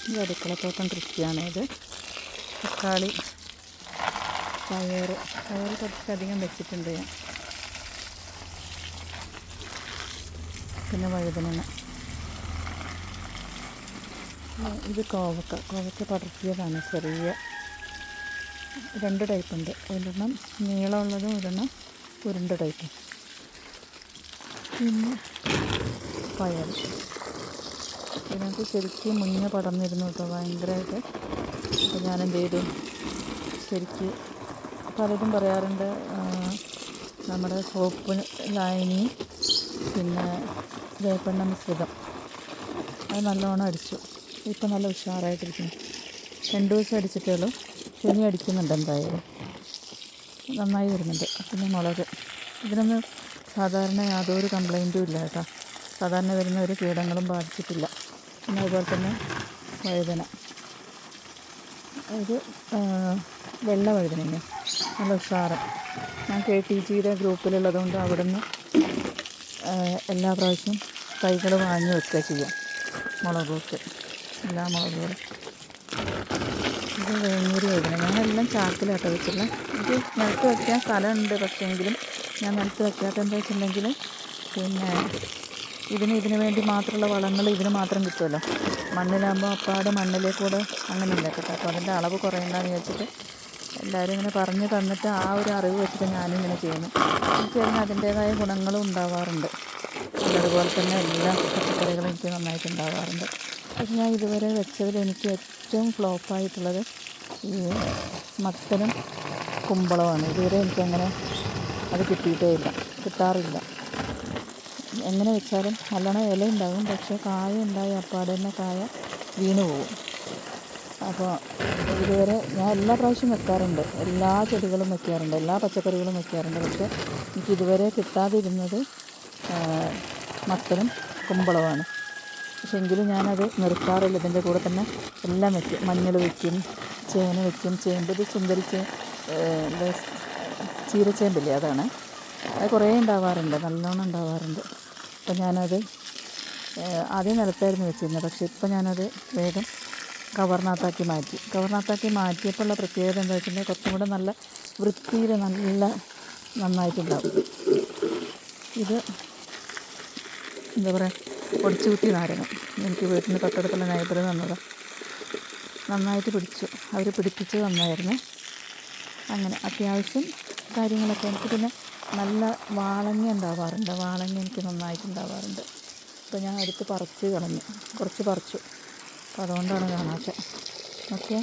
ഈ അടുക്കളത്തോട്ടം കൃഷിയാണ് ഇത്. തക്കാളി, പയർ കുറച്ചധികം വെച്ചിട്ടുണ്ട് ഞാൻ. പിന്നെ വഴുതനങ്ങ. ഇത് കോവക്ക പടർത്തിയതാണ്. ചെറിയ 2 ടൈപ്പുണ്ട്. ഒരെണ്ണം നീളമുള്ളതും ഒരെണ്ണം ഉരുണ്ട ടൈപ്പും. പിന്നെ പയർ ഇതിനകത്ത് ശരിക്കും മുന്നേ പടർന്നിരുന്നു കേട്ടോ, ഭയങ്കരമായിട്ട്. അപ്പോൾ ഞാനെന്ത് ചെയ്തു, ശരിക്ക് പലരും പറയാറുണ്ട് നമ്മുടെ സോപ്പ് ലായനി പിന്നെ വേപ്പെണ്ണ മിശ്രിതം അത് നല്ലോണം അടിച്ചു. ഇപ്പം നല്ല ഉഷാറായിട്ടിരിക്കുന്നു. 2 ദിവസം അടിച്ചിട്ടേ ഉള്ളൂ. ഇനി അടിക്കുന്നുണ്ട്, എന്തായാലും നന്നായി വരുന്നുണ്ട്. പിന്നെ മുളക്, ഇതിനൊന്നും സാധാരണ യാതൊരു കംപ്ലൈൻറ്റും ഇല്ല കേട്ടോ. സാധാരണ വരുന്ന ഒരു കീടങ്ങളും ബാധിച്ചിട്ടില്ല. പിന്നെ അതുപോലെ തന്നെ വഴുതന, ഇത് വെള്ള വഴുതനങ്ങ നല്ല ഉഷാറ്. ഞാൻ KTGയുടെ ഗ്രൂപ്പിലുള്ളതുകൊണ്ട് അവിടുന്ന് എല്ലാ പ്രാവശ്യവും തൈകൾ വാങ്ങി വെക്കുക ചെയ്യാം. മുളകൊക്കെ, എല്ലാ മുളകുകളും. ഇത് വേങ്ങൂര് വഴുതന. ഞാനെല്ലാം ചാക്കിലാട്ടോ വെച്ചിട്ടുള്ളത്. ഇത് നിലത്ത് വയ്ക്കാൻ സ്ഥലമുണ്ട്, പക്ഷേങ്കിലും ഞാൻ നിലത്ത് വയ്ക്കാത്ത എന്താ വെച്ചിട്ടുണ്ടെങ്കിൽ പിന്നെ ഇതിന് വേണ്ടി മാത്രമുള്ള വളങ്ങൾ ഇതിന് മാത്രം കിട്ടുമല്ലോ. മണ്ണിലാകുമ്പോൾ അപ്പാട് മണ്ണിലേക്കൂടെ അങ്ങനെയല്ല കേട്ടോ. അപ്പോൾ അതിൻ്റെ അളവ് കുറയണ്ടെന്ന് വിചാരിച്ചിട്ട് എല്ലാവരും ഇങ്ങനെ പറഞ്ഞു തന്നിട്ട് ആ ഒരു അറിവ് വെച്ചിട്ട് ഞാനും ഇങ്ങനെ ചെയ്യുന്നു. എനിക്ക് അതിൻ്റേതായ ഗുണങ്ങളും ഉണ്ടാവാറുണ്ട്. അതുപോലെ തന്നെ എല്ലാ പച്ചക്കറികളും എനിക്ക് നന്നായിട്ട് ഉണ്ടാവാറുണ്ട്. പക്ഷെ ഞാൻ ഇതുവരെ വെച്ചതിൽ എനിക്ക് ഏറ്റവും ഫ്ലോപ്പായിട്ടുള്ളത് ഈ മത്തനും കുമ്പളവുമാണ്. ഇതുവരെ എനിക്കങ്ങനെ അത് കിട്ടാറില്ല. എങ്ങനെ വെച്ചാലും നല്ലോണം ഇല ഉണ്ടാകും, പക്ഷേ കായ ഉണ്ടായി അപ്പാടെ തന്നെ കായ വീണ് പോകും. അപ്പോൾ ഇതുവരെ ഞാൻ എല്ലാ പ്രാവശ്യവും വെക്കാറുണ്ട്, എല്ലാ ചെടികളും വെക്കാറുണ്ട്, എല്ലാ പച്ചക്കറികളും വെക്കാറുണ്ട്. പക്ഷേ എനിക്കിതുവരെ കിട്ടാതിരുന്നത് മത്തനും കുമ്പളവുമാണ്. പക്ഷെ എങ്കിലും ഞാനത് നിർത്താറില്ല. ഇതിൻ്റെ കൂടെ തന്നെ എല്ലാം വയ്ക്കും. മഞ്ഞൾ വയ്ക്കും, ചേന വയ്ക്കും, ചേമ്പ്, ഇത് ചീരച്ചേമ്പില്ലേ, അതാണ്. അത് കുറേ ഉണ്ടാവാറുണ്ട്, നല്ലോണം ഉണ്ടാവാറുണ്ട്. അപ്പം ഞാനത് ആദ്യം നിലത്തായിരുന്നു വെച്ചിരുന്നത്. പക്ഷേ ഇപ്പം ഞാനത് വേഗം കവറിനകത്താക്കി മാറ്റിയപ്പോൾ ഉള്ള പ്രത്യേകത എന്താ വെച്ചിട്ടുണ്ടെങ്കിൽ കുറച്ചും കൂടെ നല്ല വൃത്തിയിൽ നന്നായിട്ടുണ്ടാവും. ഇത് എന്താ പറയുക, പൊടിച്ചു കുത്തി നാരങ്ങ. എനിക്ക് വീട്ടിന് തൊട്ടടുത്തുള്ള നൈബർ തന്നതാണ്. നന്നായിട്ട് പിടിച്ചു, അവർ പിടിപ്പിച്ച് തന്നായിരുന്നു. അങ്ങനെ അത്യാവശ്യം കാര്യങ്ങളൊക്കെ എനിക്ക്. പിന്നെ നല്ല വാളങ്ങ ഉണ്ടാവാറുണ്ട്. വാളങ്ങ എനിക്ക് നന്നായിട്ടുണ്ടാവാറുണ്ട്. അപ്പോൾ ഞാൻ എടുത്ത് പറിച്ച് കളഞ്ഞു, കുറച്ച് പറിച്ചു. അപ്പോൾ അതുകൊണ്ടാണ് കാണാത്തത്. ഓക്കെ.